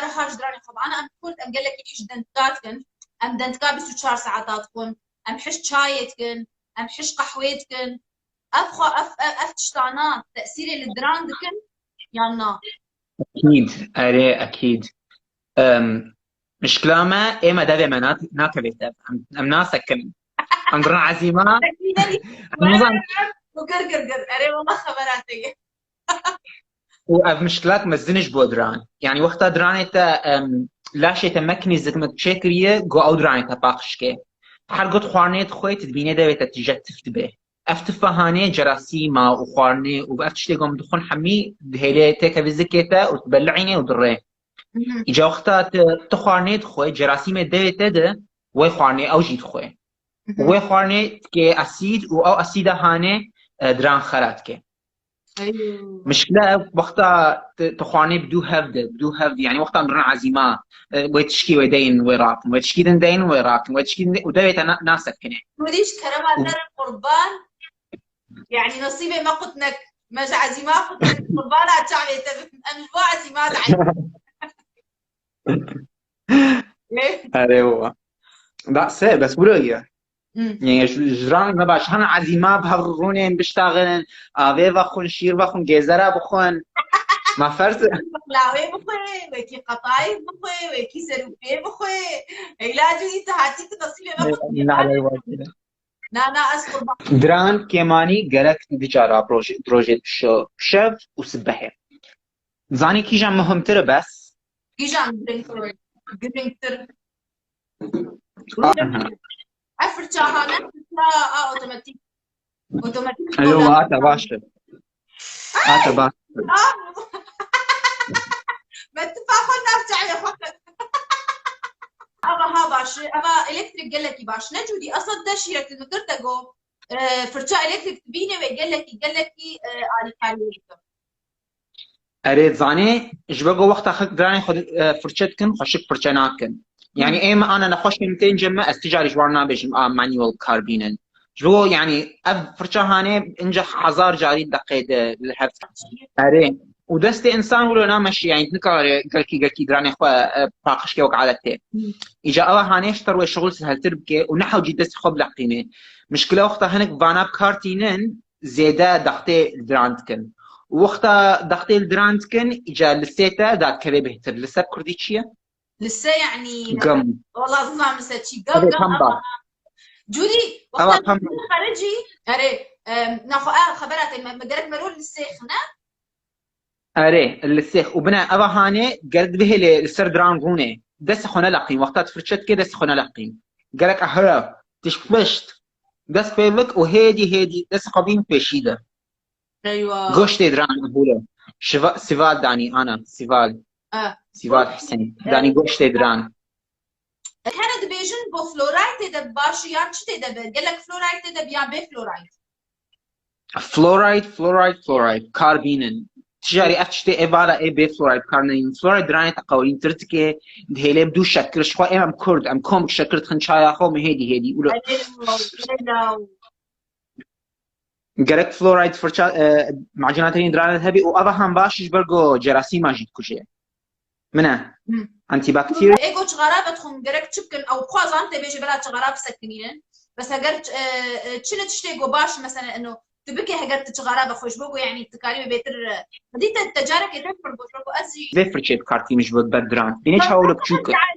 بارە هاش درانی خۆ ئەنا ئەم کورد ئەم گەلێکی دەنتکاتکن ئەم دەنتکا 24 ساعات کن ئەم حش چایێتکن ئەم حش قەحوێتکن ئەف تشتانە تەسیرێ لە دران دکن یان نا؟ اكيد اري اكيد مشكلة ما ايما دابا ما ناكلت ام ناسكن عندنا عزيمة وقرقرقر اري والله خبراتي وأف مشكلات مزنج بودران يعني وقتها درانيتا لا شيء تمكني زكمت شكريه جو او درانيتا باقشكي حرقت خوارنيت خويت تبيني دابا تجات تفتبه افتفهاني جراثيما وخوارني وبافتشتي قوم دخون حمي دهيلي تيكا فيزيكيتا وتبلعيني ودري اجا وقتها تخوارنيت خوي جراثيم دابا ده وي خوارني او جيت خوي وي خوارني كي اسيد او اسيدا هاني دران خراتكي مشكلة وقتها تخواني بدو هفد يعني وقتها نرن عزيمة ويتشكي ويدين ويراكم ويتشكي دين ويراكم ويتشكي ودويت ناسك هنا وديش كرما در القربان يعني نصيبي ما قلتنك ما عزيمة قلتنك قربان اتشعبي انواع عزيمات ليه؟ هذا هو بس بروية يعني جران ما باش هنا عزيمة بهرونين بيشتغلن افي بخون شير بخون جزرة بخون ما فرس بقلاوي بخوي ويكي قطايف بخوي ويكي سروبي بخوي علاجو يتهاتي تصيبي ما نا اذكر دران كيماني قالك بجارة بروجيت شف وسبحي زاني كي جام مهمتر بس كي جام جرينتر افرتشاهانا اوتوماتيك ايوه هذا باشا هذا باشا ما تفاخذ نرجع يا فقط ابا ها باش ابا الكتريك قال لك باش نجودي اصلا دشيرك المقرتقو فرشا الكتريك تبيني وقال لك على كالوريكم اريد زاني جبقو وقت اخذ دراني خد فرشتكن خشك فرشناكن يعني ايما انا نخش 200 جمع استجاري جوارنا بيش مانيوال كاربينن جو يعني اف فرشا هاني انجح 1000 جاري دقيقه للحفظ اري ودست انسان ولا انا ماشي يعني نكار قالكي دراني خو باقش كي وقعدتي اجا اوا هاني اشتروا شغل سهل تربكي ونحو جدس خب لقيمه مشكله وقتها هنك فانا بكارتينن زياده دقتي دراندكن وقتها دقتي الدراندكن اجا لسيتا دات كبي بهتر لسه كردي شيء لسه يعني قم والله اظن مسات شي قم جودي وقت خارجي اري ناخو خبرات ما قالت مرول للسيخنا اري السيخ وبنا ابا هاني قالت به السر دران غوني دس خونه لقيم وقتها فرشت كده دس خونه لقيم قالك اهرب تشفشت دس فيلك وهيدي دس قبيم بشيده ايوه غوشتي دران بوله سيفال داني انا سيفال سيفال حسين داني غوشتي دران كانت بيجن بو فلورايد تدب باش يان شتي دب قال لك فلورايد تدب يان بي فلورايد كاربينن تجاري افتشتي ايفالا اي بي فلورايد كارنين فلورايد دراني تقولين ترتكي دهيلي بدو شكر شخو ام كرد ام كوم شكرت خنشايا خو هيدي ولا قالك فلورايد فرشا معجناتين دراني هبي وابا هم باشش برغو جراثيم ماجيت كوشي منه انتي بكتيريا ايجو غرابتهم قالك تشكن او خوازان تبيجي بلا غراب سكنين بس هقرت تشنت تشتيقو باش مثلا انه تبكي هقرت غرابه خوش بوغو يعني تكاليم بيتر بديت التجارب يتفر بوش بوغو ازي زي فرشيت كارتي مش بدران بيني تشاولك تشوكا